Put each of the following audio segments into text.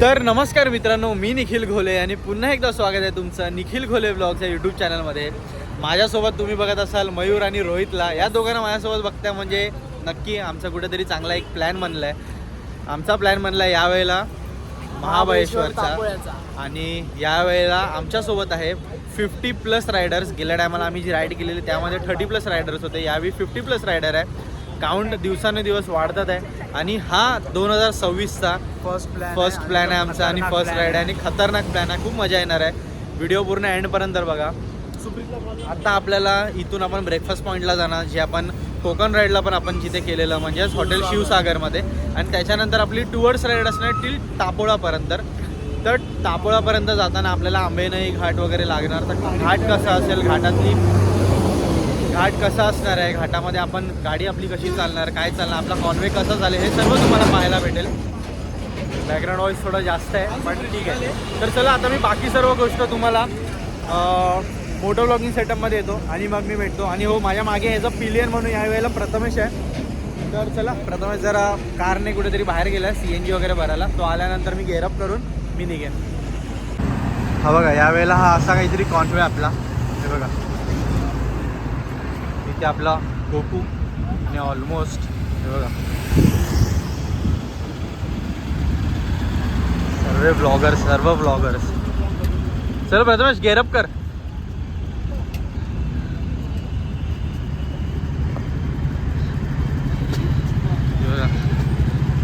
तर नमस्कार मित्रांनो, मी निखिल घोले आणि पुन्हा एकदा स्वागत आहे तुमचं निखिल घोले ब्लॉग्स या यूट्यूब चॅनलमध्ये. माझ्यासोबत तुम्ही बघत असाल मयूर आणि रोहितला. या दोघांना माझ्यासोबत बघताय म्हणजे नक्की आमचा कुठेतरी चांगला एक प्लॅन बनला आहे. आमचा प्लॅन बनला आहे यावेळेला महाबळेश्वरचा आणि यावेळेला आमच्यासोबत आहे 50+ रायडर्स. गेल्या टायमाला आम्ही जी राईड केलेली त्यामध्ये 30+ रायडर्स होते, यावेळी 50+ रायडर आहे. काउंट दिवसानुदिवस वाढतात आहे आणि हा 2026चा फर्स्ट प्लॅन आहे आमचा आणि फर्स्ट राईड आहे आणि खतरनाक प्लॅन आहे. खूप मजा येणार आहे. व्हिडिओ पूर्ण एंडपर्यंत बघा. आता आपल्याला इथून आपण ब्रेकफास्ट पॉईंटला जाणार, जे आपण कोकण राईडला पण आपण जिथे केलेलं म्हणजेच हॉटेल शिवसागरमध्ये. आणि त्याच्यानंतर आपली टुवर्ड्स राईड असणार टिल टापोळापर्यंत. तर टापोळापर्यंत जाताना आपल्याला आंबेनळी घाट वगैरे लागणार. तर घाट कसा असेल, घाट कसा असणार आहे, घाटामध्ये आपण गाडी आपली कशी चालणार, काय चालणार, आपला कॉन्वे कसा चालेल, हे सर्व तुम्हाला पाहायला भेटेल. बॅकग्राऊंड व्हॉईस थोडा जास्त आहे पण ठीक आहे. तर चला आता मी बाकी सर्व गोष्ट तुम्हाला मोटो ब्लॉगिंग सेटअपमध्ये येतो आणि मग मी भेटतो. आणि हो, माझ्या मागे ह्याचा पिलियन म्हणून यावेळेला प्रथमेश आहे. तर चला, प्रथमेश जरा कारने कुठेतरी बाहेर गेला CNG वगैरे भरायला. तो आल्यानंतर मी गेअरअप करून मी निघेन. हा बघा, यावेळेला हा असा काहीतरी कॉन्वे आपला. हे बघा, इथे आपला गोकू आणि ऑलमोस्ट हे बघा सर्व ब्लॉगर्स. चल प्रथमेश, गेअरअप कर.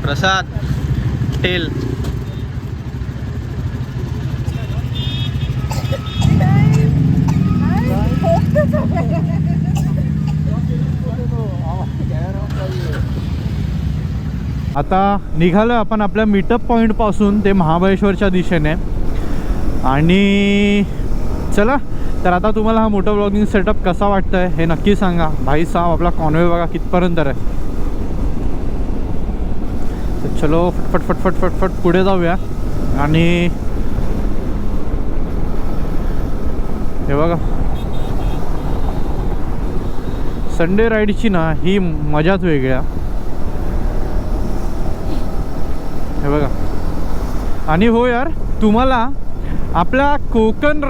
प्रसाद टेल. आता निघालो आपण आपल्या मीटअप पॉईंटपासून ते महाबळेश्वरच्या दिशेने. आणि चला, तर आता तुम्हाला हा मोटो ब्लॉगिंग सेटअप कसा वाटतंय हे नक्की सांगा. भाई साहब, आपला कॉन्वे बघा कितपर्यंत आहे. तर चलो फटफट पुढे जाऊया. आणि हे बघा, संडे राईडची ना ही मजाच वेगळी आहे. हे बघा. आणि हो यार, तुम्हाला आपल्या कोकण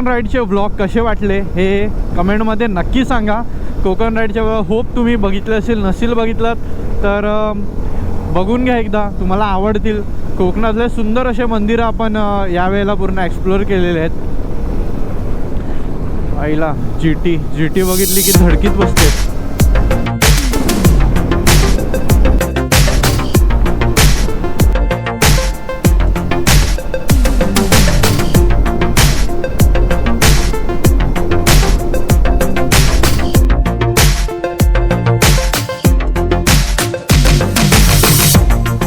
राईडचे व्लॉग कसे वाटले हे कमेंटमध्ये नक्की सांगा. कोकण राईडचे होप तुम्ही बघितले असेल, नसेल बघितलं तर बघून घ्या एकदा, तुम्हाला आवडतील. कोकणातले सुंदर असे मंदिरं आपण यावेळेला पूर्ण एक्सप्लोअर केलेले आहेत. आईला GT बघितली की धडकीत बसते.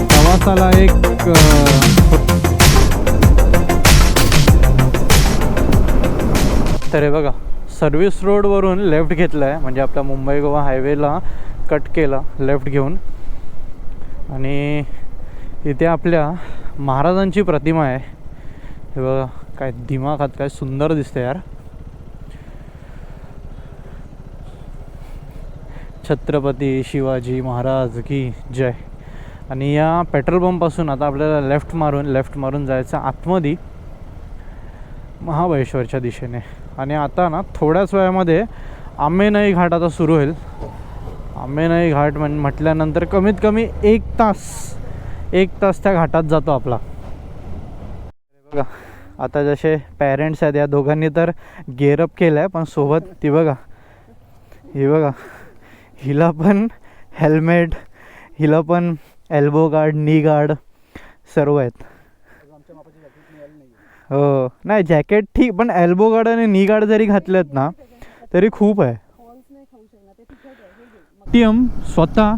प्रवासाला एक तर हे बघा, सर्व्हिस रोडवरून लेफ्ट घेतला आहे, म्हणजे आपल्या मुंबई गोवा हायवेला कट केला लेफ्ट घेऊन. आणि इथे आपल्या महाराजांची प्रतिमा आहे. हे बघा, काय दिमाखात काय सुंदर दिसते यार. छत्रपती शिवाजी महाराज की जय. आणि या पेट्रोल पंपपासून आता आपल्याला लेफ्ट मारून जायचं आतमध्ये महाबळेश्वरच्या दिशेने. आणि आता ना थोड्याच वेळामध्ये आंबेनळी घाट आता सुरू होईल. आंबेनळी घाट म्हटल्यानंतर कमीत कमी एक तास त्या घाटात जातो आपला. बघा, आता जसे पॅरेंट्स आहेत या दोघांनी तर गेअरअप केलं आहे, पण सोबत ती बघा, ही बघा, हिला पण हेल्मेट, हिला पण एल्बो गार्ड, नी गार्ड सर्व आहेत. हो, नाही जॅकेट ठीक, पण एल्बो गार्ड आणि नी गार्ड जरी घातलेत ना तरी खूप आहे. TM स्वतः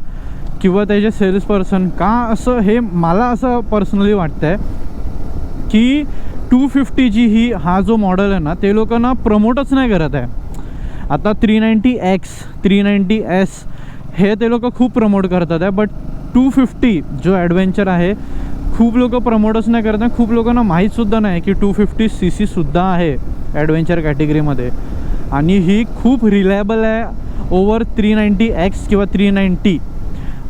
किंवा त्याचे सेल्स पर्सन का असं, हे मला असं पर्सनली वाटतंय की 250G हा जो मॉडेल आहे ना ते लोकांना प्रमोटच नाही करत आहे. आता 390X 390S हे ते लोक खूप प्रमोट करतात आहे, बट 250 जो ॲडव्हेंचर आहे खूप लोक प्रमोटच नाही करत आहे. खूप लोकांना माहीतसुद्धा नाही की 250cc सुद्धा आहे ॲडव्हेंचर कॅटेगरीमध्ये. आणि ही खूप रिलायबल आहे ओव्हर 390X किंवा 390.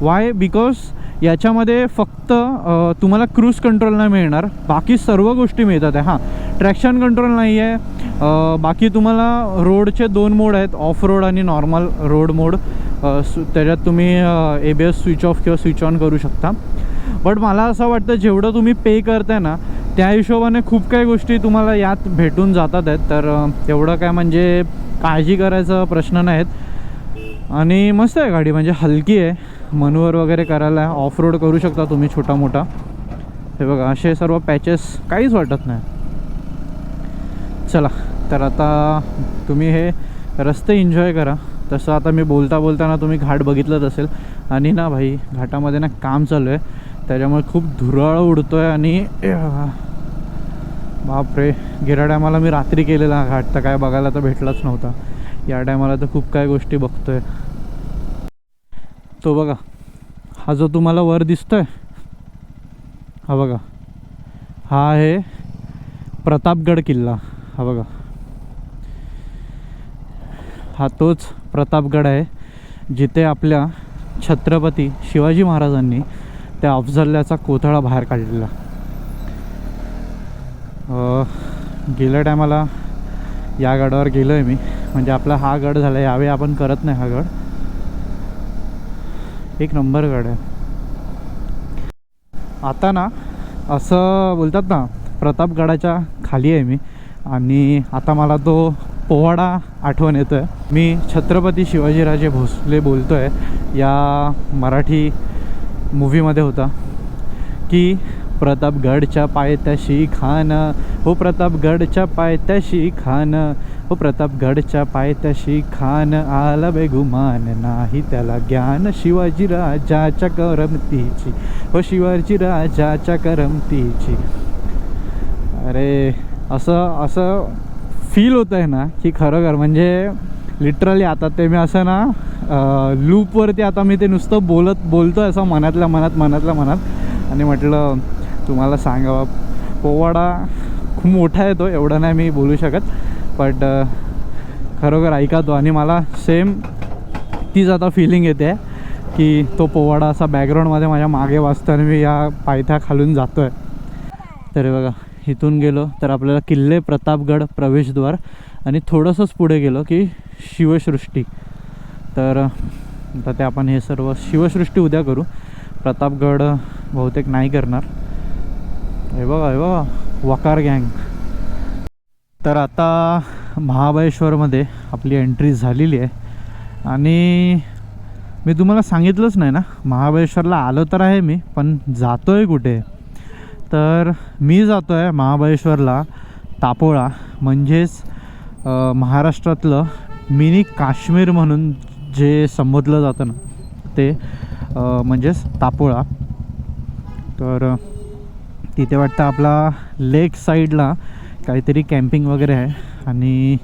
वाय? बिकॉज याच्यामध्ये फक्त तुम्हाला क्रूज कंट्रोल नाही मिळणार, बाकी सर्व गोष्टी मिळतात आहे. हां, ट्रॅक्शन कंट्रोल नाही आहे. बाकी तुम्हाला रोडचे 2 मोड आहेत, ऑफ रोड आणि नॉर्मल रोड मोड. त्याच्यात तुम्ही ABS स्विच ऑफ किंवा स्विच ऑन करू शकता. बट मला असं वाटतं जेवढं तुम्ही पे करताय ना त्या हिशोबाने खूप काही गोष्टी तुम्हाला यात भेटून जातात आहेत. तर एवढं काय म्हणजे काळजी करायचा प्रश्न नाहीत. आणि मस्त आहे गाडी, म्हणजे हलकी आहे, मनूवर वगैरे करायला ऑफ रोड करू शकता तुम्ही छोटा मोठा. हे बघा असे सर्व पॅचेस, काहीच वाटत नाही. चला तर आता तुम्ही हे रस्ते एन्जॉय करा. तसं आता मी बोलताना तुम्ही घाट बघितलंच असेल. आणि ना भाई घाटामध्ये ना काम चालू आहे, त्याच्यामुळे खूप धुराळ उडतो आहे. आणि बापरे, गेल्या टायमाला मी रात्री केलेला घाट तर काय बघायला तर भेटलाच नव्हता. या टायमाला तर खूप काय गोष्टी बघतोय. तो बघा हा जो तुम्हाला वर दिसतोय, हा बघा, हा आहे प्रतापगड किल्ला. हा बघा, हा तोच प्रतापगड आहे जिथे आपल्या छत्रपती शिवाजी महाराजांनी त्या अफजल्याचा कोथळा बाहेर काढलेला. गेल्या टायमाला या गडावर गेलो आहे मी, म्हणजे आपला हा गड झाला. यावेळी आपण करत नाही हा गड. एक नंबर गड आहे. आता ना असं बोलतात ना, प्रतापगडाच्या खाली आहे मी. आणि आता मला तो पोवाडा आठवण येतो आहे. मी छत्रपती शिवाजीराजे भोसले बोलतो आहे या मराठी मूव्हीमध्ये होता की प्रतापगडच्या पायथ्याशी खान, हो प्रतापगडच्या पायथ्याशी खान, हो प्रतापगडच्या पायथ्याशी खान, आला बेगुमान नाही त्याला ज्ञान, शिवाजी राजाच्या करमतीची, हो शिवाजी राजाच्या करमतीची. अरे असं फील होतं आहे ना की खरोखर म्हणजे लिटरली आता ते मी असं ना लूपवरती आता मी ते नुसतं बोलतो आहे असं मनातल्या मनात. आणि म्हटलं तुम्हाला सांगावा, पोवाडा खूप मोठा आहे तो, एवढा नाही मी बोलू शकत. बट खरोखर ऐका तो. आणि मला सेम तीच आता फिलिंग येते की तो पोवाडा असा बॅकग्राऊंडमध्ये माझ्या मागे वाजताना मी या पायथ्या खालून जातो आहे. तर बघा इथून गेलो तर आपल्याला किल्ले प्रतापगड प्रवेशद्वार, आणि थोडंसंच पुढे गेलो की शिवसृष्टी. तर आता ते आपण हे सर्व शिवसृष्टी उद्या करू, प्रतापगड बहुतेक नाही करणार. हे बघा वकार गँग. तर आता महाबळेश्वरमध्ये आपली एंट्री झालेली आहे. आणि मी तुम्हाला सांगितलंच नाही ना, महाबळेश्वरला आलो तर आहे मी, पण जातो आहे कुठे. तर मी जातो आहे महाबळेश्वरला तापोळा, म्हणजेच महाराष्ट्रातलं मिनी काश्मीर म्हणून जे संबोधलं जातं ना ते म्हणजेच तापोळा. तर तिथे वाटतं आपला लेक साईडला काहीतरी कॅम्पिंग वगैरे आहे. आणि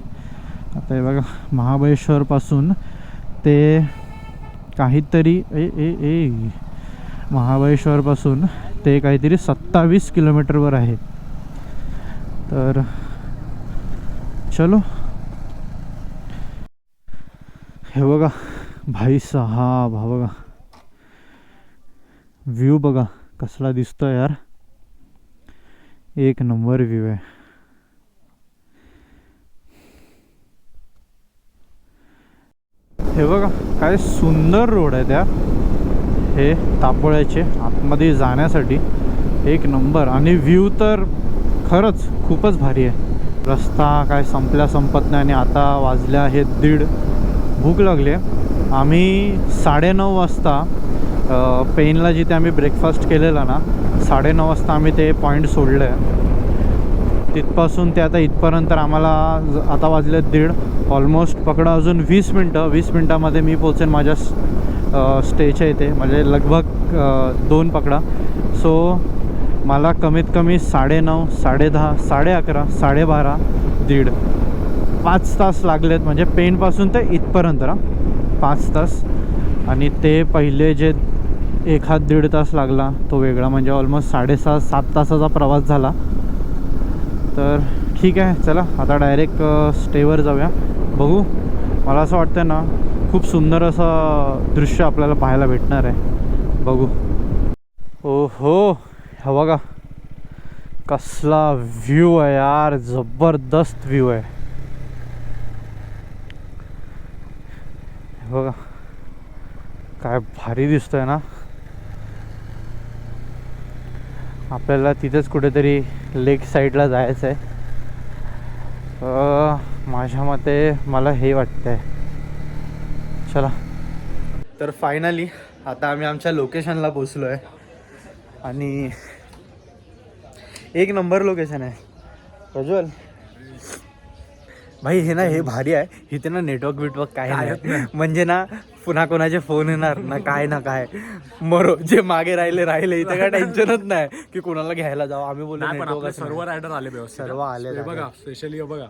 आता हे बघा महाबळेश्वरपासून ते काहीतरी महाबळेश्वरपासून ते काहीतरी 27 किलोमीटरवर आहे. तर चलो. हे बघा भाई साहब, हा बघा व्ह्यू बघा कसला दिसतोय यार, एक नंबर व्ह्यू आहे. हे बघा काय सुंदर रोड आहे त्या, हे तापोळ्याचे आतमध्ये जाण्यासाठी एक नंबर. आणि व्ह्यू तर खरंच खूपच भारी आहे. रस्ता काय संपत नाही. आणि आता वाजल्या आहेत 1:30. भूक लागली आहे. आम्ही 9:30 वाजता पेनला जिथे आम्ही ब्रेकफास्ट केलेला ना, 9:30 वाजता आम्ही ते पॉईंट सोडलं आहे. तिथपासून ते आता इथपर्यंत आम्हाला आता वाजले 1:30. ऑलमोस्ट पकडा अजून 20 मिनटं. 20 मिनटामध्ये मी पोचेन माझ्या स्टेच्या इथे, म्हणजे लगभग 2 पकडा. सो मला कमीत कमी 9:30, 10:30, 11:30, 12:30, 1:30 5 तास लागलेत. म्हणजे पेनपासून ते इथपर्यंत ना 5 तास. आणि ते पहिले जे 1-1.5 तास लागला तो वेगळा, म्हणजे ऑलमोस्ट 6.5-7 तासाचा प्रवास झाला. तर ठीक आहे, चला आता डायरेक्ट स्टेवर जाऊया. बघू, मला असं वाटतं ना खूप सुंदर असं दृश्य आपल्याला पाहायला भेटणार आहे. बघू. ओहो, हा बघा कसला व्ह्यू आहे यार, जबरदस्त व्ह्यू आहे. हे बघा काय भारी दिसतोय ना. आपल्याला तिथेच कुठेतरी लेक साईडला जायचं आहे. माझ्या मते मला हे वाटतंय. चला. तर फायनली आता आम्ही आमच्या लोकेशनला पोचलो आहे आणि एक नंबर लोकेशन आहे. प्रज्वल भाई हे ना हे भारी आहे. इथे ना नेटवर्क बिटवर्क काय नाही, म्हणजे ना पुन्हा कोणाचे फोन येणार ना काय मरो. जे मागे राहिले इथे काय टेन्शनच नाही की कोणाला घ्यायला जाऊ. आम्ही बोलतो सर्व रायडर आले व्यवस्थित. सर्व आले. बघा स्पेशली बघा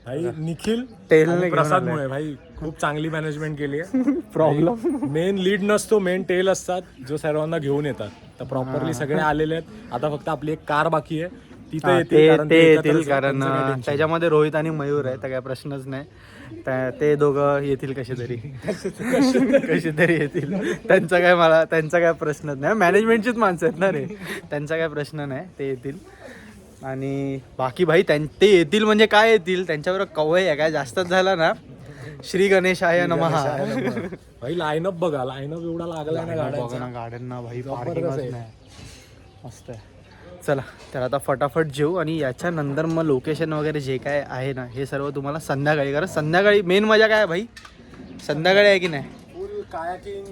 भाई निखिल टेल प्रसादमुळे भाई खूप चांगली मॅनेजमेंट केली आहे. प्रॉब्लेम मेन लीड नसतो, मेन टेल असतात जो सर्वांना घेऊन येतात. तर प्रॉपरली सगळे आलेले आहेत. आता फक्त आपली एक कार बाकी आहे, ते येतील कारण त्याच्यामध्ये रोहित आणि मयूर आहे, तर काय प्रश्नच नाही. ते दोघं येतील कसे तरी येतील. त्यांचा काय प्रश्नच नाही. मॅनेजमेंटचीच माणसं आहेत ना रे, त्यांचा काय प्रश्न नाही, ते येतील. आणि बाकी भाई ते येतील म्हणजे काय येतील, त्यांच्याबरोबर कवय आहे काय जास्तच झाला ना. श्री गणेशाय नमः. भाई लाईनअप बघा, लाईनअप एवढा लागला ना गाड्यांना भाई, पार्किंगच नाही. मस्त आहे. चला तर आता फटाफट जेऊ आणि याच्यानंतर मग लोकेशन वगैरे जे काय आहे ना हे सर्व तुम्हाला संध्याकाळी. कारण संध्याकाळी मेन मजा काय आहे भाई, संध्याकाळी आहे की नाही. फुल कायाकिंग,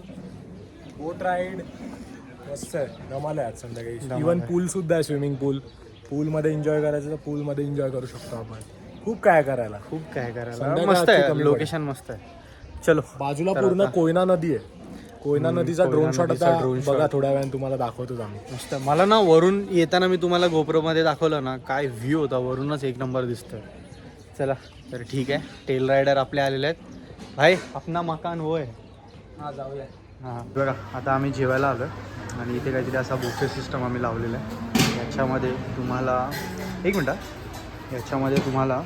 बोट राईड मस्त आहे. जमाले आज संध्याकाळी. इव्हन पूल सुद्धा आहे, स्विमिंग पूलमध्ये एन्जॉय करायचं तर पूलमध्ये एन्जॉय करू शकतो आपण. खूप काय करायला मस्त आहे लोकेशन, मस्त आहे. चलो. बाजूला पूर्ण कोयना नदी आहे. कोयना नदीचा ड्रोन शॉट आता बघा थोड्या वेळाने तुम्हाला दाखवतो आम्ही. मस्त. मला ना वरून येताना मी तुम्हाला गोप्रोमध्ये दाखवलं ना, काय व्ह्यू होता वरूनच एक नंबर दिसतोय. चला तर ठीक आहे. टेल रायडर आपले आलेले आहेत. भाई अपना मकान वो आहे. हा जाऊया. हां बघा आता आम्ही जेवायला आलो आणि इथे काहीतरी असा बुफे सिस्टम आम्ही लावलेला आहे. याच्यामध्ये तुम्हाला एक मिनटं, याच्यामध्ये तुम्हाला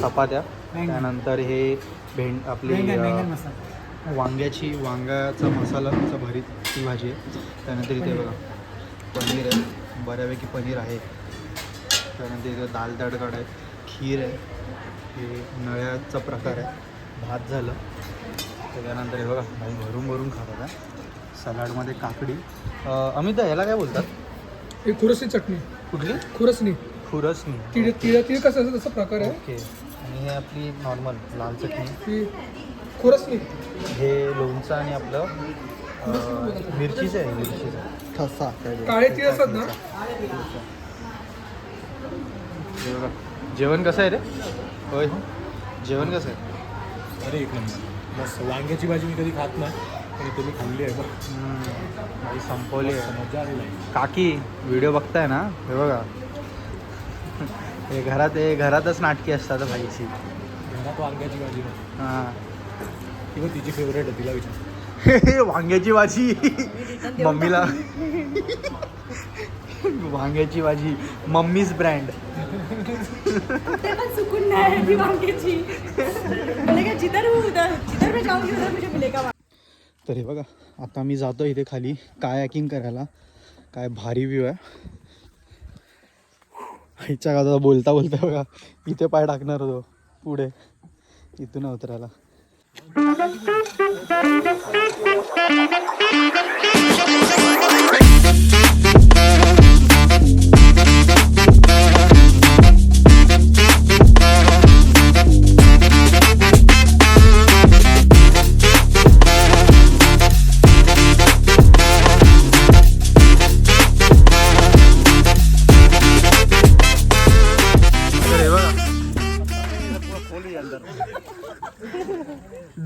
चपात्या, त्यानंतर हे आपली वांग्याचा मसालाचा भरीतची भाजी आहे. त्यानंतर इथे बघा पनीर आहे, बऱ्यापैकी पनीर आहे. त्यानंतर इथे दाल तडका आहे, खीर आहे, हे नळ्याचा प्रकार आहे, भात झालं. त्याच्यानंतर हे बघा भाई भरून खातात आहे. सलाडमध्ये काकडी. अमित ह्याला काय बोलतात? हे खुरसणी चटणी. कुठली? खुरसणी. खुरसणी. तिळ कसं असं तसा प्रकार आहे. ओके. आणि हे आपली नॉर्मल लाल चटणी. ती खुरसणी. हे लोणचं आणि आपलं मिरचीचं आहे, मिरचीचं ठसा. काळे तीळ असतात ना. जेवण कसं आहे रे? होय जेवण कसं आहे? अरे एक नंबर मस्त. वांग्याची भाजी मी कधी खात नाही पण तुम्ही खाल्ली आहे बघ. संपवली आहे. मजा आली. काकी व्हिडिओ बघताय ना, हे बघा हे घरातच नाटकी असतात भाईची. घरात वांग्याची भाजी. हां किंवा तिची फेवरेट आहे, तिला विचार. वांग्याची भाजी मम्मीला. वांग्याची भाजी मम्मीज ब्रँड. सुकून नाही ती वांग्याची. जिधर मैं जाऊंगी उधर मुझे मिलेगा. तर हे बघा आता मी जातो इथे खाली कायाकिंग करायला. काय भारी व्ह्यू आहे. हिच्या गावाला बोलता बघा इथे पाय टाकणार होतो पुढे, इथून उतरायला.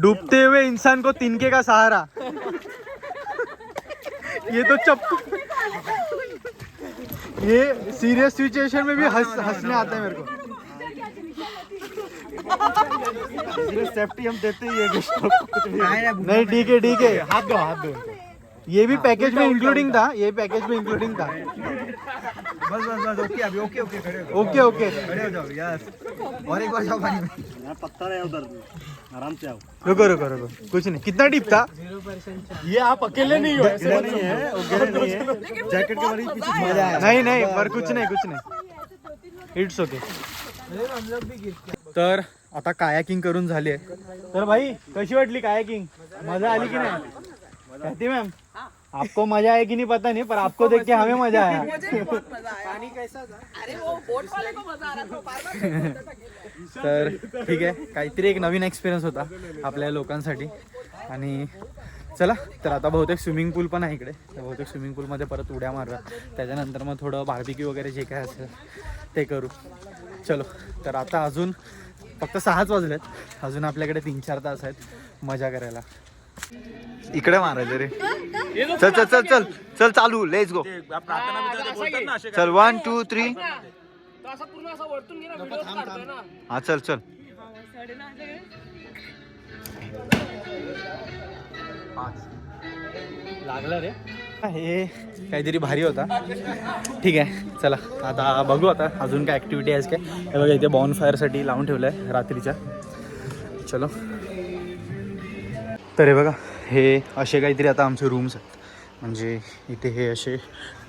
डूबते हुए इंसान को तिनके का सहारा. ये तो ये सीरियस सिचुएशन में भी हंसने आता है मेरे को. सेफ्टी हम देते ही है. नहीं ठीक है. हाथ दो. ये भी पैकेज में इंक्लूडिंग था. बस बस बस ओके अभी ओके ओके खड़े ओके ओके खड़े हो जाओ यस और एक बार जाओ पानी में पत्ता रहे उधर आराम से आओ। रुको रुको रुको कुछ नहीं कितना डीप था ये आप अकेले नहीं हो, ऐसे गिरे नहीं है वो गिरे नहीं है जैकेट के बारे में पीछे मजा आया। नाही नाही पर कुछ नाही इट्स ओके तर आता कायाकिंग करून झाली आहे तर भाई कशी वाटली कायाकिंग मजा आली की नाही कहती मैम आपको मजा आया कि नहीं पता नहीं पर आपको देख के हमें मजा आया तर ठीक आहे काहीतरी एक नवीन एक्सपिरियन्स होता आपल्या लोकांसाठी आणि चला तर आता बहुतेक स्विमिंग पूल पण आहे इकडे तर बहुतेक स्विमिंग पूलमध्ये परत उड्या मारला त्याच्यानंतर मग थोडं बार्बिक्यू वगैरे जे काय असेल ते करू चलो तर आता अजून फक्त 6च वाजलेत अजून आपल्याकडे 3-4 तास आहेत मजा करायला इकडे मारायचं रे चल चल चल चल चल चालू लेट्स गो चल 1 2 3 हा चल चल लागलं रे हे काहीतरी भारी होता ठीक आहे चला आता बघू आता अजून काय ॲक्टिव्हिटी आहे काय हे बघा इथे बॉनफायरसाठी लावून ठेवलं आहे रात्रीच्या चलो तर हे बघा हे असे काहीतरी आता आमचे रूम्स आहेत म्हणजे इथे हे असे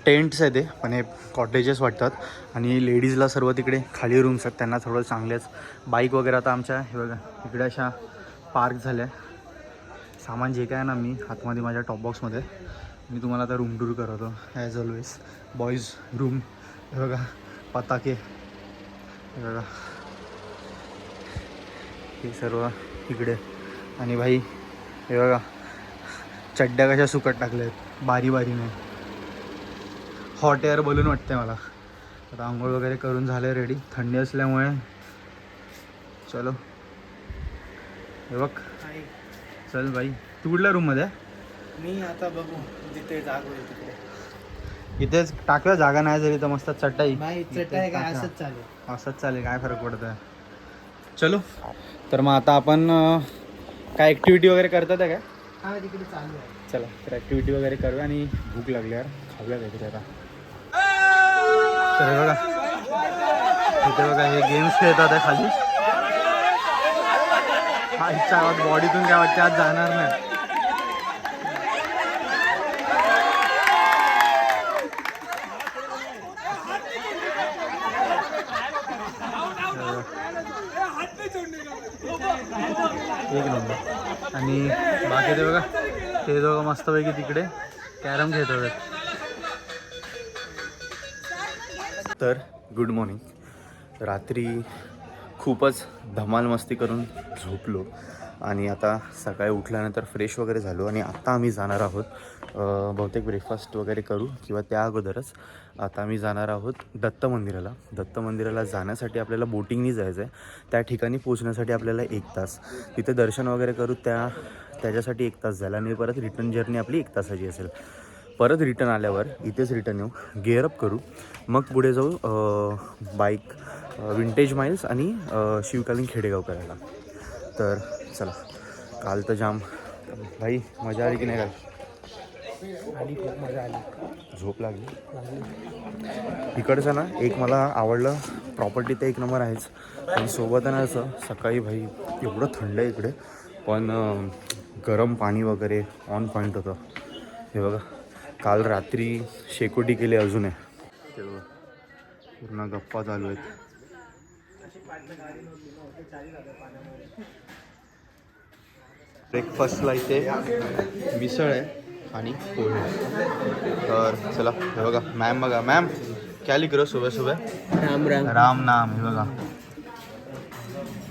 टेंट्स आहेत ते पण हे कॉटेजेस वाटतात आणि लेडीजला सर्व तिकडे खाली रूम्स आहेत त्यांना थोडं चांगलेच बाईक वगैरे आता आमच्या हे बघा इकडे अशा पार्क झाल्या सामान जे काय आहे ना मी आतमध्ये माझ्या टॉप बॉक्समध्ये मी तुम्हाला आता रूम टूर करवतो ॲज ऑलवेज बॉईज रूम हे बघा पताके हे बघा हे सर्व इकडे आणि भाई हे बघा चड्ड्या कशा सुकट टाकल्या आहेत बारी बारीने हॉट एअर बलून वाटते मला आता आंघोळ वगैरे करून झाले रेडी थंडी असल्यामुळे चलो हे बघ चल बाई तू कुठल्या रूममध्ये मी आता बघू जिथे जागा होईल तिकडे इथेच टाकलं जागा नाही झाली तर मस्त चटाई नाही चटाई काय असंच चालू असंच चालेल काय फरक पडत आहे चलो तर मग आता आपण काय ॲक्टिव्हिटी वगैरे करतात आहे काय हा तिकडे चालू आहे चला तर ॲक्टिव्हिटी वगैरे करूया आणि भूक लागली यार खाऊया काहीतरी आता तर हे बघा इथे बघा हे गेम्स खेळतात आहे खाली हा इच्छा आवाज बॉडीतून काय वाटते आज जाणार नाही एक नंबर आणि बाकी ते बघा ते दोघं मस्तपैकी तिकडे कॅरम खेळत होते तर गुड मॉर्निंग रात्री खूपच धमाल मस्ती करून झोपलो आणि आता सकाळी उठल्यानंतर फ्रेश वगैरे झालो आणि आत्ता आम्ही जाणार आहोत बहुतेक ब्रेकफास्ट वगैरे करू किंवा त्या अगोदरच आता आम्ही जाणार आहोत दत्त मंदिराला जाण्यासाठी आपल्याला बोटिंगनी जायचं आहे त्या ठिकाणी पोहोचण्यासाठी आपल्याला 1 तास तिथे दर्शन वगैरे करू त्याच्यासाठी 1 तास झाला आणि परत रिटर्न जर्नी आपली 1 तासाची असेल परत रिटर्न आल्यावर इथेच रिटर्न येऊ गिअरअप करू मग पुढे जाऊ बाईक विंटेज माइल्स आणि शिवकालीन खेडेगाव करायला तर चला काल तर जाम भाई मजा आली की नाही काल आली खूप मजा आली झोप लागली इकडचं ना एक मला आवडलं प्रॉपर्टी तर 1 नंबर आहेच आणि सोबत आहे ना असं सकाळी भाई एवढं थंड आहे इकडे पण गरम पाणी वगैरे ऑन पॉईंट होतं हे बघा काल रात्री शेकोटी केली अजून आहे ते बघा पूर्ण गप्पा चालू आहेत ब्रेकफास्टला इथे मिसळ आहे आणि पोहे तर चला हे बघा मॅम बघा मॅम क्या लिख रहे हो सुबह सुबह राम राम राम नाम हे बघा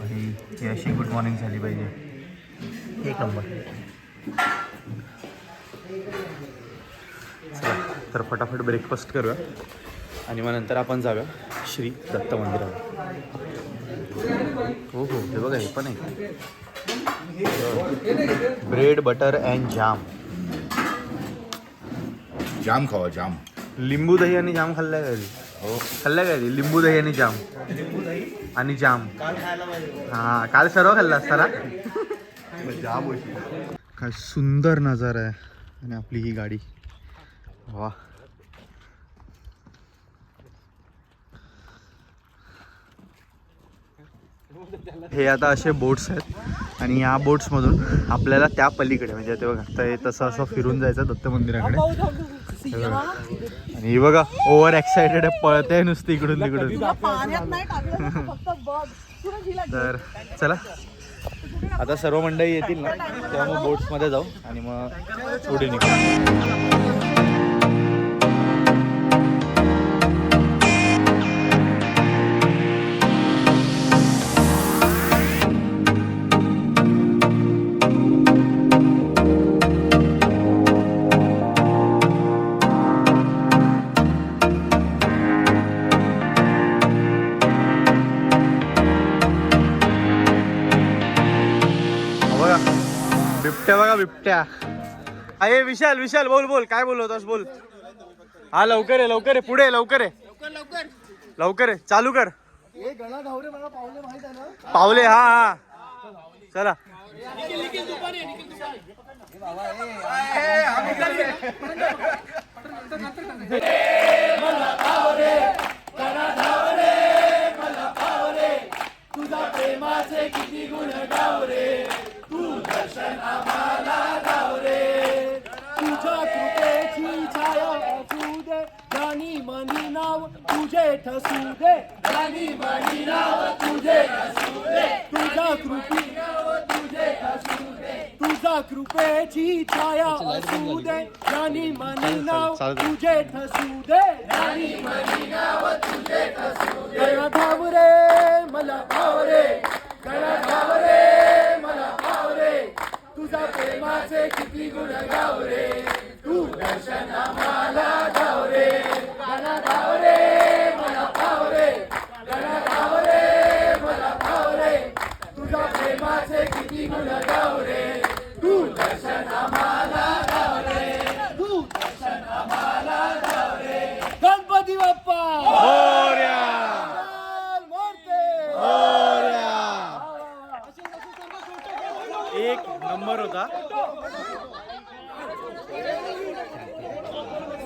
ही अशी गुड मॉर्निंग झाली पाहिजे 1 नंबर चला तर फटाफट ब्रेकफास्ट करूया आणि मग नंतर आपण जाऊया श्री दत्त मंदिराला हो हो हे बघा हे पण आहे ब्रेड बटर अँड जाम जाम खावा जाम लिंबू दही आणि जाम खाल्लाय का हो खाल्लाय का लिंबू दही आणि जाम आणि जाम हा काल सर्व खाल्ला असता ना जाम काय सुंदर नजारा आहे आणि आपली ही गाडी वा हे आता असे बोट्स आहेत आणि या बोट्समधून आपल्याला त्या पलीकडे म्हणजे ते बघा तर तसं असं फिरून जायचं दत्त मंदिराकडे. हे बघा. आणि ही बघा ओव्हर एक्साइटेड आहे, पळते नुसती इकडून तिकडून. तुला पाण्यात नाही टाकलं ना, फक्त बघ तुला झिला तर चला आता सर्व मंडळी येतील ना तेव्हा मग बोट्समध्ये जाऊ आणि मग पुढे निघू. बघा बिबट्या, बघा बिबट्या. अरे विशाल विशाल बोल बोल काय बोल होतास बोल. हा लवकर आहे लवकर आहे पुढे आहे, लवकर आहे लवकर आहे चालू कर. पावले हा हा चला. तुझा प्रेमाचे किती गुण गाव रे, तू दर्शन आम्हाला गाव रे. तुझ्या कृपेची छाया असू दे, राणी मनी नाव तुझे ठसू दे, राणी मनी नाव तुझे ठसू दे. तुझ्या कृपी नाव तुझे ठसू दे, तुझा कृपेची छाया असू दे, राणी मनी नाव तुझे ठसू दे, राणी मनी नाव तुझे ठसू दे. गळा धाव रे मला भाव रे, गळा धाव रे मला भाव रे, तुझा प्रेमाचे किती गुण गाव रे, तू दर्शन आम्हाला गाव रे. गळा धाव रे मला भाव रे, गळा धाव रे मला भाव रे, तुझा प्रेमाचे किती गुण गाव रे, तू दर्शन आम्हाला गाव रे, तू दर्शन आम्हाला गाव रे. गणपती बाप्पा एक नंबर होता.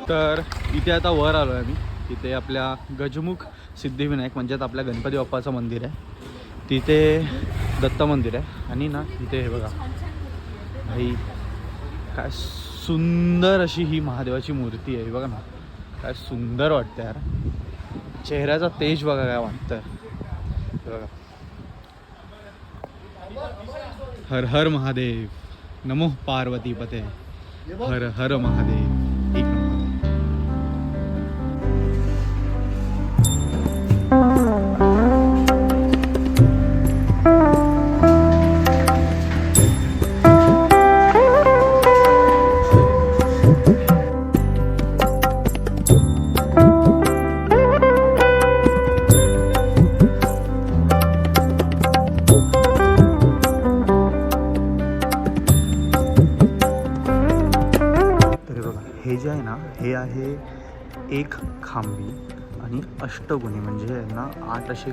तर इथे आता वर आलो आहे आम्ही. तिथे आपल्या गजमुख सिद्धिविनायक म्हणजेच आपल्या गणपती बाप्पाचं मंदिर आहे, तिथे दत्त मंदिर आहे आणि ना तिथे हे बघा भाई काय सुंदर अशी ही महादेवाची मूर्ती आहे. बघा ना काय सुंदर वाटतं यार, चेहऱ्याचा तेज बघा काय वाटतं. बघा हर हर महादेव, नमो पार्वती पते, हर हर महादेव. एक नंबर. हे जे आहे ना हे आहे एक खांबी आणि अष्टकोनी, म्हणजे यांना 8 असे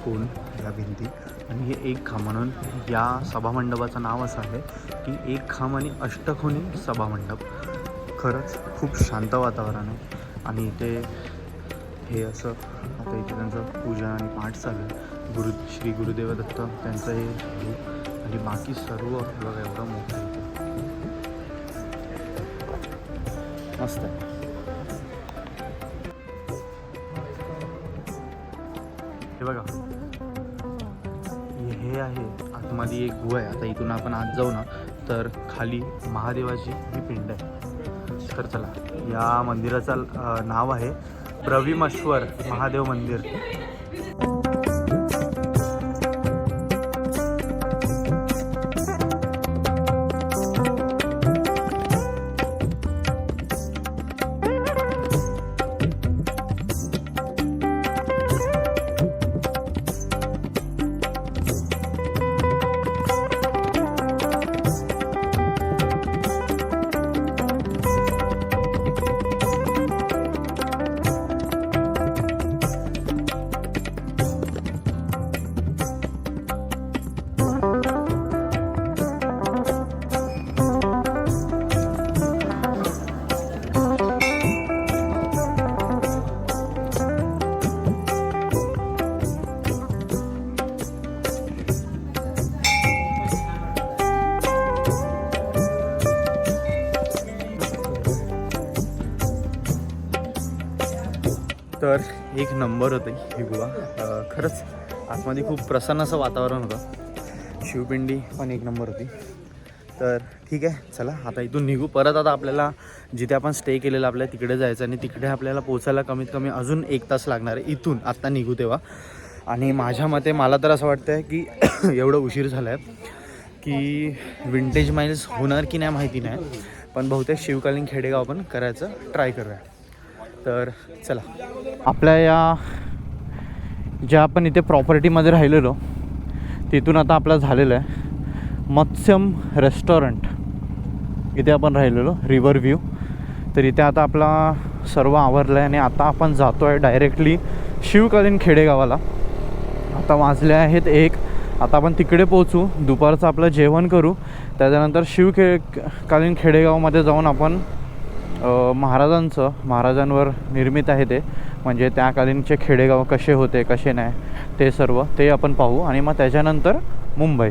कोण या भिंती आणि हे एक खांब म्हणून या सभामंडपाचं नाव असं आहे की एक खांब आणि अष्टकोनी सभामंडप. खरंच खूप शांत वातावरण आहे आणि इथे हे असं आता इथे त्यांचं पूजा आणि पाठ चालू आहे. श्री गुरुदेव दत्त त्यांचं हे रूप आणि बाकी सर्व बघा एवढं मोठं आहे. मस्त आहे. हे बघा हे आहे आतमध्ये एक गुहा आहे. आता इथून आपण आत जाऊ ना तर खाली महादेवाची ही पिंड आहे. तर चला, या मंदिराचं नाव आहे ब्रविमश्वर महादेव मंदिर. एक नंबर होतं ही गुहा. खरंच आतमध्ये खूप प्रसन्न असं वातावरण होतं. शिवपिंडी पण एक नंबर होती. तर ठीक आहे, चला आता इथून निघू. परत आता आपल्याला जिथे आपण स्टे केलेलं आपल्याला तिकडे जायचं आणि तिकडे आपल्याला पोचायला कमीत कमी अजून 1 तास लागणार आहे इथून आत्ता निघू तेव्हा. आणि माझ्या मते मला तर असं वाटतं आहे की एवढं उशीर झाला आहे की विंटेज माइल्स होणार की नाही माहिती नाही, पण बहुतेक शिवकालीन खेडेगाव आपण करायचं ट्राय करूया. तर चला, आपल्या या ज्या आपण इथे प्रॉपर्टीमध्ये राहिलेलो तिथून आता आपलं झालेलं आहे मत्स्यम रेस्टॉरंट. इथे आपण राहिलेलो रिव्हर व्ह्यू. तर इथे आता आपला सर्व आवरलं आहे आणि आता आपण जातो आहे डायरेक्टली शिवकालीन खेडेगावाला. आता वाजले आहेत 1. आता आपण तिकडे पोचू, दुपारचं आपलं जेवण करू, त्याच्यानंतर शिवकालीन खेडेगावमध्ये जाऊन आपण महाराजांवर निर्मित आहे ते, म्हणजे त्याकालीनचे खेडेगाव कसे होते कसे नाही ते सर्व ते आपण पाहू. आणि मग त्याच्यानंतर मुंबई.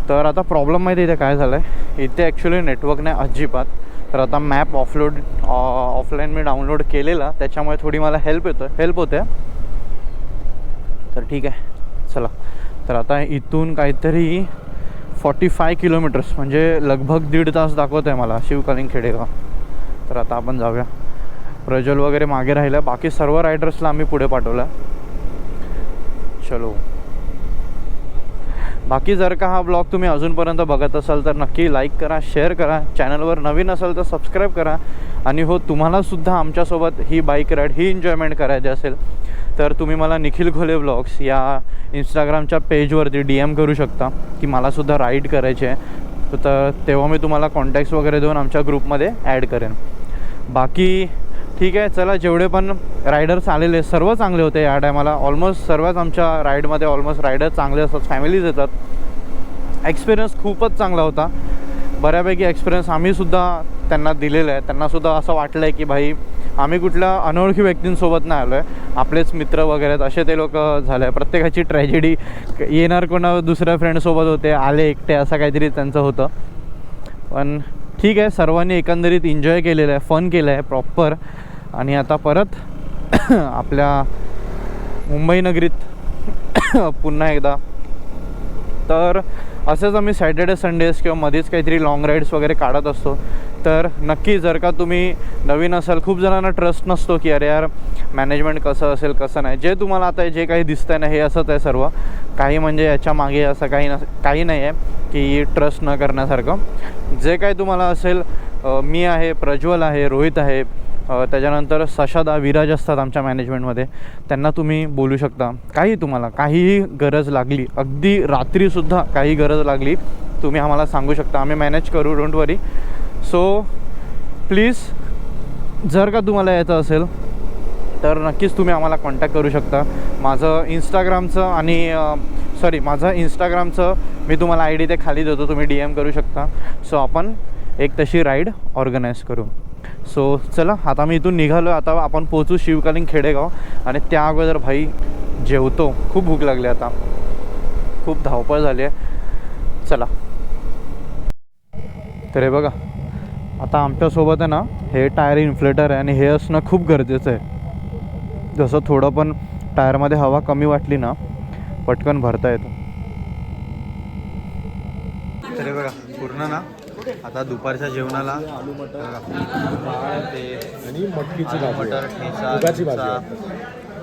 तर आता प्रॉब्लेम माहिती इथे काय झालं आहे, इथे ॲक्च्युली नेटवर्क नाही अजिबात. तर आता मॅप ऑफलाईन मी डाउनलोड केलेला, त्याच्यामुळे थोडी मला हेल्प होते. तर ठीक आहे, चला. तर आता इथून काहीतरी 45 किलोमीटर्स म्हणजे लगभग 1.5 तास दाखवत आहे मला शिवकालीन खेडेगाव. तर आता आपण जाऊया. प्रज्वल वगैरे मागे राहिला, बाकी सर्व रायडर्सला आम्ही पुढे पाठवलं. चलो. बाकी जर का हा ब्लॉग तुम्ही अजूनपर्यंत बघत असाल तर नक्की लाईक करा, शेअर करा. चॅनलवर नवीन असाल तर सबस्क्राईब करा. आणि हो, तुम्हालासुद्धा आमच्यासोबत ही बाईक राईड ही एन्जॉयमेंट करायची असेल तर तुम्ही मला निखिल घोले ब्लॉग्स या इंस्टाग्रामच्या पेजवरती DM करू शकता की मलासुद्धा राईड करायची आहे. तर तेव्हा मी तुम्हाला कॉन्टॅक्ट्स वगैरे देऊन आमच्या ग्रुपमध्ये ॲड करेन. बाकी ठीक आहे, चला. जेवढे पण रायडर्स आलेले सर्व चांगले होते या टायमाला. ऑलमोस्ट सर्वच आमच्या राईडमध्ये रायडर चांगले असतात, फॅमिलीज येतात. एक्सपिरियन्स खूपच चांगला होता. बऱ्यापैकी एक्सपिरियन्स आम्हीसुद्धा त्यांना दिलेलं आहे. त्यांनासुद्धा असं वाटलं आहे की भाई आम्ही कुठल्या अनोळखी व्यक्तींसोबत नाही आलो आहे, आपलेच मित्र वगैरे आहेत असे ते लोक झाले. प्रत्येकाची ट्रॅजेडी, येणार कोणा दुसऱ्या फ्रेंडसोबत होते, आले एकटे, असं काहीतरी त्यांचं होतं. पण ठीक आहे, सर्वांनी एकंदरीत एन्जॉय केलेलं आहे, फन केलं आहे प्रॉपर. आणि आता परत आपल्या मुंबई नगरीत पुन्हा एकदा. तर असेच आम्ही सॅटर्डे संडेज किंवा मध्येच काहीतरी लॉंग राईड्स वगैरे काढत असतो. तर नक्की जर का तुम्ही नवीन असाल, खूप जणांना ट्रस्ट नसतो की अरे यार मॅनेजमेंट कसं असेल कसं नाही. जे तुम्हाला आता जे काही दिसतंय ना हे असंच आहे सर्व काही. म्हणजे याच्या मागे असं काही नाही आहे की ट्रस्ट न करण्यासारखं. जे काही तुम्हाला असेल, मी आहे, प्रज्वल आहे, रोहित आहे, त्याच्यानंतर सशादा, विराज असतात आमच्या मॅनेजमेंटमध्ये. त्यांना तुम्ही बोलू शकता. तुम्हाला काहीही गरज लागली, अगदी रात्रीसुद्धा काही गरज लागली तुम्ही आम्हाला सांगू शकता, आम्ही मॅनेज करू, डोंट वरी. सो प्लीज जर का तुम्हाला यायचं असेल तर नक्कीच तुम्ही आम्हाला कॉन्टॅक्ट करू शकता. माझं इंस्टाग्रामचं मी तुम्हाला ID ते खाली देतो, तुम्ही DM करू शकता. सो आपण एक तशी राईड ऑर्गनाईज करू. सो चला, आता मी इथून निघालो. आता आपण पोचू शिवकालीन खेडेगाव. आणि त्या अगोदर भाई जेवतो, खूप भूक लागली, आता खूप धावपळ झाली आहे. चला. तर हे बघा, आता आमच्यासोबत आहे ना हे टायर इन्फ्लेटर आहे आणि हे असणं खूप गरजेचं आहे. जसं थोडं पण टायरमध्ये हवा कमी वाटली ना पटकन भरता येतं. तर हे बघा पूर्ण ना आता दुपारच्या जेवणाला आलू मटर ते आणि मटकीची आलू भाजी, मटर, ठेचा, मुगाची ठेचा, भाजी,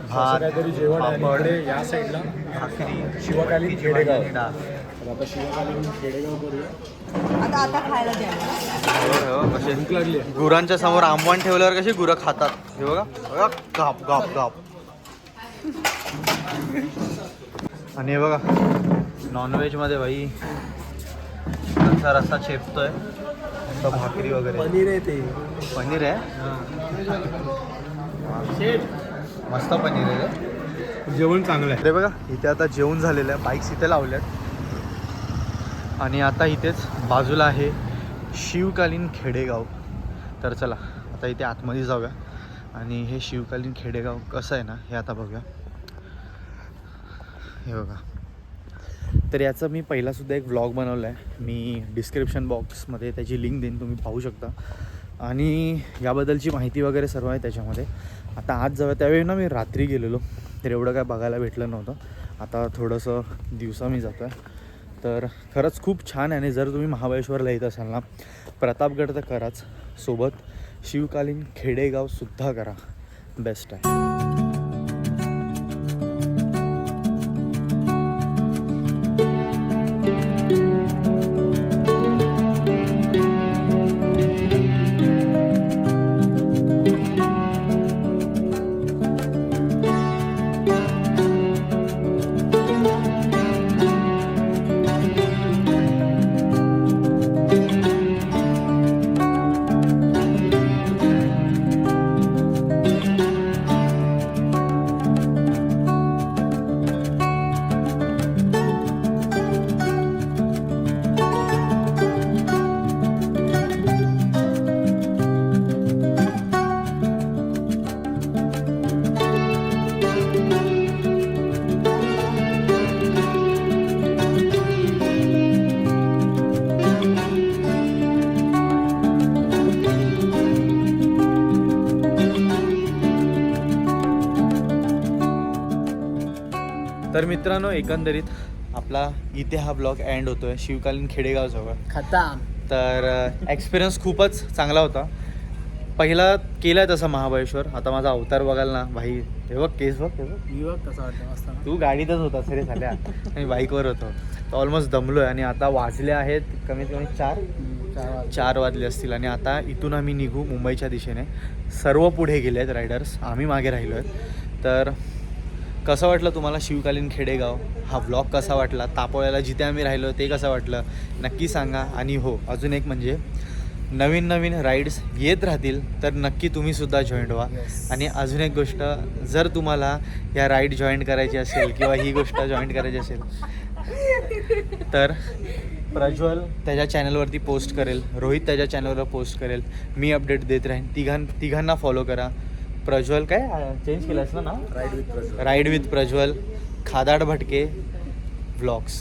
भात, काहीतरी जेवण आहे. पापड, आणि इकडे या साईडला भाकरी, शिवकालीन मटकीची भाजी खेडेगाव. आणि डाळ. तर आता शिवकालीन खेडेगाव करूया. आता खायला द्या. हो, कसे भूक लागली आहे. गुरांच्या समोर आंबवण ठेवल्यावर कशी गुरं खातात. हे बघा बघा, गाप गाप गाप. आणि हे बघा नॉनव्हेजमध्ये भाई कसा रस्सा चेपतोय, भाकरी वगैरे. पनीर आहे ते. पनीर आहे, मस्त पनीर आहे रे. जेवण चांगलं आहे. ते बघा इथे आता जेवण झालेलं आहे, बाईक्स इथे लावल्यात. आणि आता इथेच बाजूला आहे शिवकालीन खेडेगाव. तर चला आता इथे आतमध्ये जाऊया आणि हे शिवकालीन खेडेगाव कसं आहे ना हे आता बघूया. हे बघा, तर याचं मी पहिलासुद्धा एक व्लॉग बनवला आहे. मी डिस्क्रिप्शन बॉक्समध्ये त्याची लिंक देईन, तुम्ही पाहू शकता. आणि याबद्दलची माहिती वगैरे सर्व आहे त्याच्यामध्ये. आता आज जाऊया. त्यावेळी ना मी रात्री गेलेलो तर एवढं काय बघायला भेटलं नव्हतं. आता थोडंसं दिवसा मी जातो आहे. तर खरंच खूप छान आहे. आणि जर तुम्ही महाबळेश्वरला येत असाल ना, प्रतापगड तर कराच, सोबत शिवकालीन खेडेगावसुद्धा करा, बेस्ट आहे. तर मित्रांनो, एकंदरीत आपला इथे हा ब्लॉग एंड होतो आहे शिवकालीन खेडेगावजवळ. खतम. तर एक्सपिरियन्स खूपच चांगला होता. पहिला केला आहे तसं महाबळेश्वर. आता माझा अवतार बघाल ना भाई, हे बघ केस बघ, हे बघ. युवक कसं वाटतं मस्त ना? तू गाडीतच होता सरे झाल्या आणि बाईकवर होतो. तर ऑलमोस्ट दमलो आहे. आणि आता वाजले आहेत कमीत कमी 4 वाजले असतील. आणि आता इथून आम्ही निघू मुंबईच्या दिशेने. सर्व पुढे गेले आहेत रायडर्स, आम्ही मागे राहिलो आहेत. तर कसं वाटलं तुम्हाला शिवकालीन खेडेगाव हा व्लॉग? कसा वाटला? तापोळ्याला जिथे आम्ही राहिलो ते कसं वाटलं नक्की सांगा. आणि हो, अजून एक म्हणजे नवीन नवीन राईड्स येत राहतील तर नक्की तुम्हीसुद्धा जॉईन व्हा. आणि अजून एक गोष्ट, जर तुम्हाला या राईड जॉईन करायची असेल किंवा ही गोष्ट जॉईन करायची असेल तर प्रज्वल त्याच्या चॅनलवरती पोस्ट करेल, रोहित त्याच्या चॅनलवर पोस्ट करेल, मी अपडेट देत राहीन. तिघांना फॉलो करा. प्रज्वल काय चेंज केलंस ना नाव? राईड विथ प्रज्वल, खादाड भटके व्लॉग्स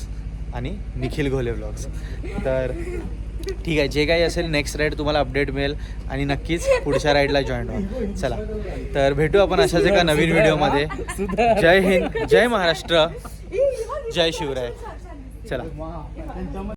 आणि निखिल घोले व्लॉग्स. तर ठीक आहे, जे काही असेल नेक्स्ट राईड तुम्हाला अपडेट मिळेल. आणि नक्कीच पुढच्या राईडला जॉईन व्हा. चला, तर भेटू आपण अशाच एका नवीन व्हिडिओमध्ये. जय हिंद, जय महाराष्ट्र, जय शिवराय. चला.